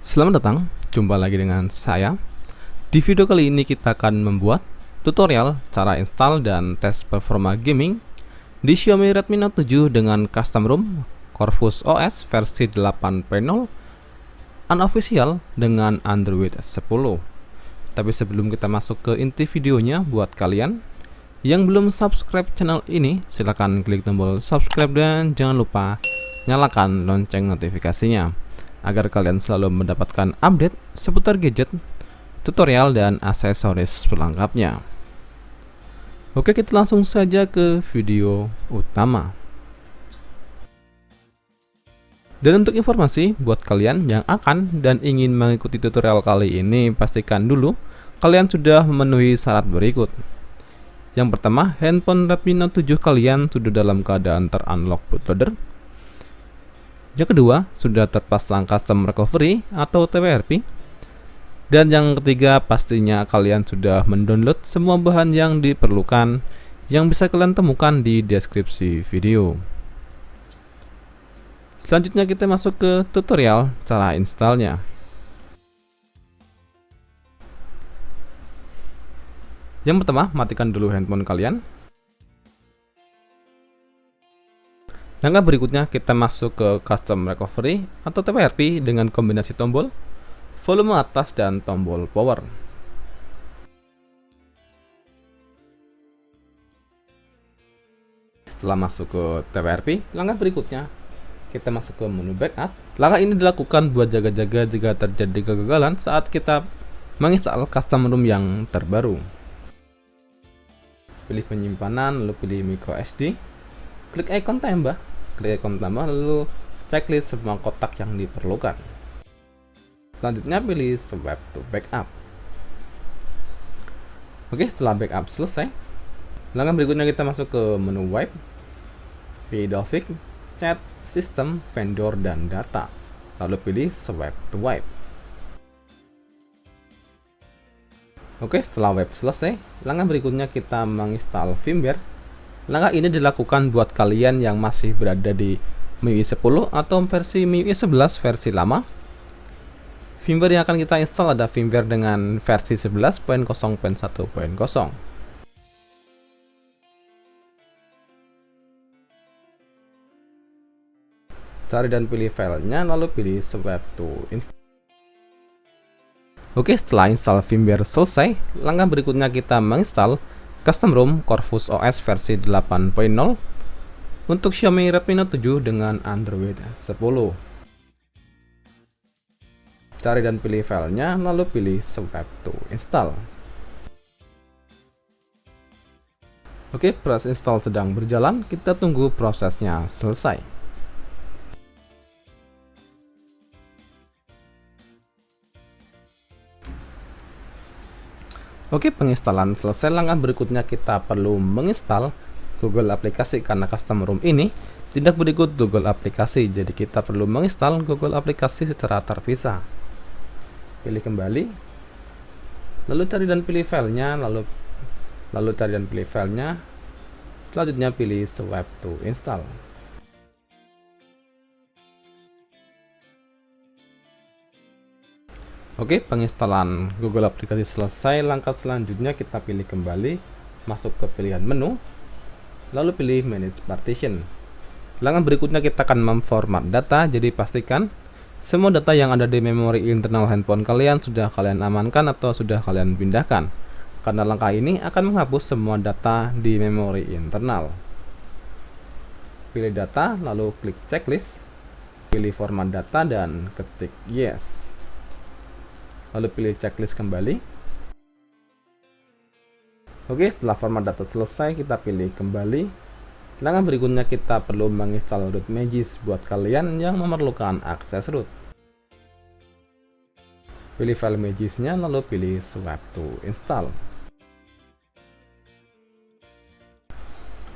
Selamat datang, jumpa lagi dengan saya. Di video kali ini kita akan membuat tutorial cara install dan tes performa gaming di Xiaomi Redmi Note 7 dengan custom ROM Corvus OS versi 8.0 unofficial dengan Android 10. Tapi sebelum kita masuk ke inti videonya, buat kalian yang belum subscribe channel ini, silahkan klik tombol subscribe dan jangan lupa nyalakan lonceng notifikasinya agar kalian selalu mendapatkan update seputar gadget, tutorial, dan aksesoris perlengkapnya. Oke, kita langsung saja ke video utama. Dan untuk informasi buat kalian yang akan dan ingin mengikuti tutorial kali ini, pastikan dulu kalian sudah memenuhi syarat berikut. Yang pertama, handphone Redmi Note 7 kalian sudah dalam keadaan ter-unlock bootloader. Yang kedua, sudah terpasang custom recovery atau TWRP. Dan yang ketiga, pastinya kalian sudah mendownload semua bahan yang diperlukan yang bisa kalian temukan di deskripsi video. Selanjutnya kita masuk ke tutorial cara installnya. Yang pertama, matikan dulu handphone kalian. Langkah berikutnya kita masuk ke custom recovery atau TWRP dengan kombinasi tombol volume atas dan tombol power. Setelah masuk ke TWRP, langkah berikutnya kita masuk ke menu backup. Langkah ini dilakukan buat jaga-jaga jika terjadi kegagalan saat kita menginstal custom ROM yang terbaru. Pilih penyimpanan, lalu pilih micro SD. Klik ikon tambah, lalu checklist semua kotak yang diperlukan. Selanjutnya pilih Swipe to Backup. Oke, setelah backup selesai, langkah berikutnya kita masuk ke menu Wipe, pilih Dolphic, Chat, System, Vendor, dan Data. Lalu pilih Swipe to Wipe. Oke, setelah wipe selesai, langkah berikutnya kita menginstal firmware. Langkah ini dilakukan buat kalian yang masih berada di MIUI 10 atau versi MIUI 11 versi lama. Firmware yang akan kita install ada firmware dengan versi 11.0.1.0. Cari dan pilih filenya, lalu pilih Swipe to Install. Oke, setelah install firmware selesai, langkah berikutnya kita menginstal custom ROM Corvus OS versi 8.0 untuk Xiaomi Redmi Note 7 dengan Android 10. Cari dan pilih filenya, lalu pilih Swipe to Install. Oke, proses install sedang berjalan, kita tunggu prosesnya selesai. Oke, penginstalan selesai. Langkah berikutnya kita perlu menginstal Google aplikasi karena custom ROM ini tidak berikut Google aplikasi, jadi kita perlu menginstal Google aplikasi secara terpisah. Pilih kembali, lalu cari dan pilih filenya, lalu cari dan pilih filenya. Selanjutnya pilih Swipe to Install. Oke, penginstalan Google aplikasi selesai. Langkah selanjutnya kita pilih kembali, masuk ke pilihan menu, lalu pilih Manage Partition. Langkah berikutnya kita akan memformat data, jadi pastikan semua data yang ada di memori internal handphone kalian sudah kalian amankan atau sudah kalian pindahkan, karena langkah ini akan menghapus semua data di memori internal. Pilih data, lalu klik checklist, pilih format data dan ketik yes. Lalu pilih checklist kembali. Oke, setelah format data selesai, kita pilih kembali. Langkah berikutnya kita perlu menginstal root Magisk buat kalian yang memerlukan akses root. Pilih file Magisknya, lalu pilih Swipe to Install.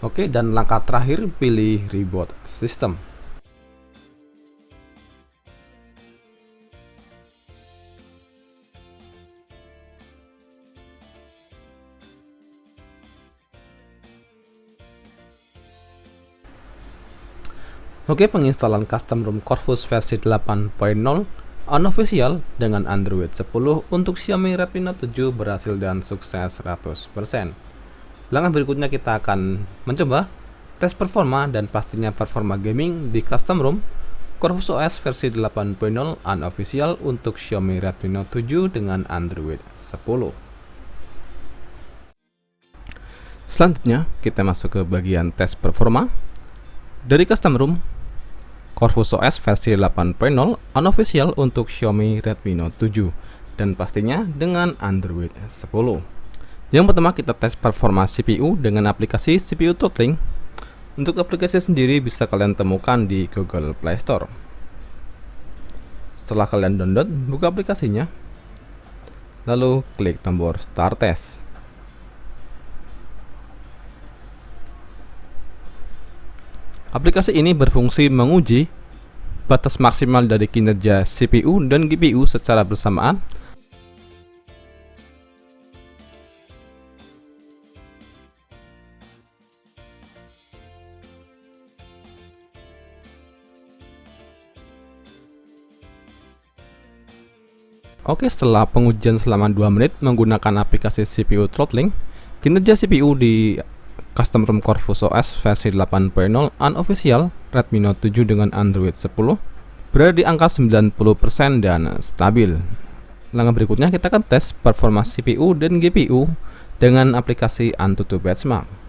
Oke, dan langkah terakhir pilih Reboot System. Oke, penginstalan custom ROM Corvus versi 8.0 unofficial dengan Android 10 untuk Xiaomi Redmi Note 7 berhasil dan sukses 100%. Langkah berikutnya kita akan mencoba tes performa dan pastinya performa gaming di custom ROM Corvus OS versi 8.0 unofficial untuk Xiaomi Redmi Note 7 dengan Android 10. Selanjutnya kita masuk ke bagian tes performa dari custom ROM Corvus OS versi 8.0 unofficial untuk Xiaomi Redmi Note 7 dan pastinya dengan Android 10. Yang pertama kita tes performa CPU dengan aplikasi CPU Throttling. Untuk aplikasi sendiri bisa kalian temukan di Google Play Store. Setelah kalian download, buka aplikasinya, lalu klik tombol Start Test. Aplikasi ini berfungsi menguji batas maksimal dari kinerja CPU dan GPU secara bersamaan. Oke, setelah pengujian selama 2 menit menggunakan aplikasi CPU Throttling, kinerja CPU di custom ROM Corvus OS versi 8.0 unofficial Redmi Note 7 dengan Android 10 berada di angka 90% dan stabil. Langkah berikutnya kita akan tes performa CPU dan GPU dengan aplikasi AnTuTu Benchmark.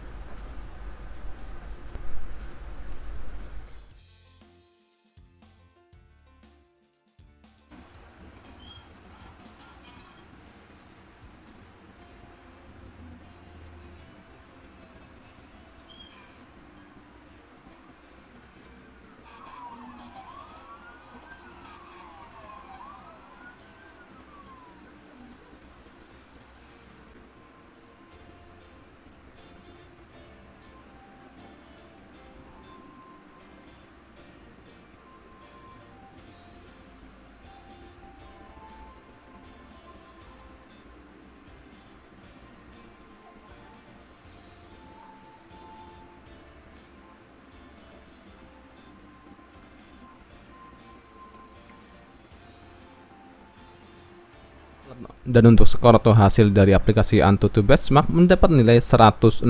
Dan untuk skor atau hasil dari aplikasi AnTuTu Benchmark mendapat nilai 163.000.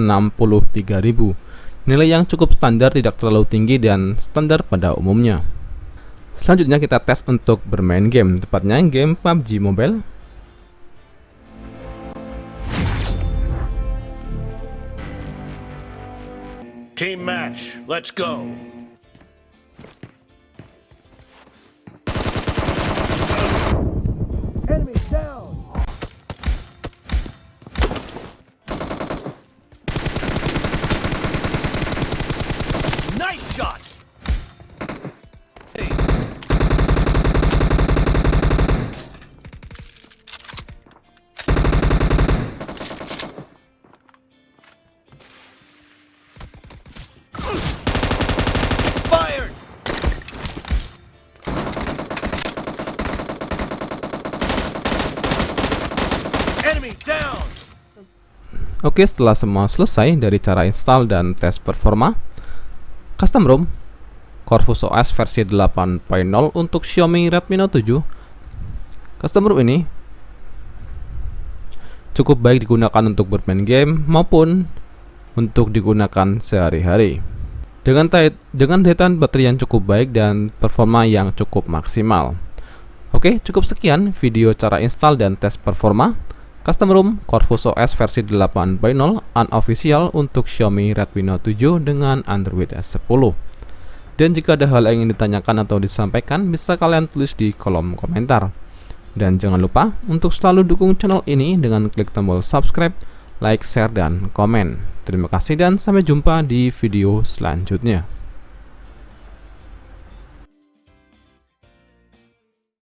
Nilai yang cukup standar, tidak terlalu tinggi dan standar pada umumnya. Selanjutnya kita tes untuk bermain game, tepatnya game PUBG Mobile. Team match, let's go. Enemy down. Nice shot. Hey. Expired. Enemy down. Oke, setelah semua selesai dari cara install dan tes performa custom ROM Corvus OS versi 8.0 untuk Xiaomi Redmi Note 7, custom ROM ini cukup baik digunakan untuk bermain game maupun untuk digunakan sehari-hari dengan daya tahan baterai yang cukup baik dan performa yang cukup maksimal. Oke, cukup sekian video cara install dan tes performa custom ROM Corvus OS versi 8.0 unofficial untuk Xiaomi Redmi Note 7 dengan Android 10. Dan jika ada hal yang ingin ditanyakan atau disampaikan, bisa kalian tulis di kolom komentar. Dan jangan lupa untuk selalu dukung channel ini dengan klik tombol subscribe, like, share, dan komen. Terima kasih dan sampai jumpa di video selanjutnya.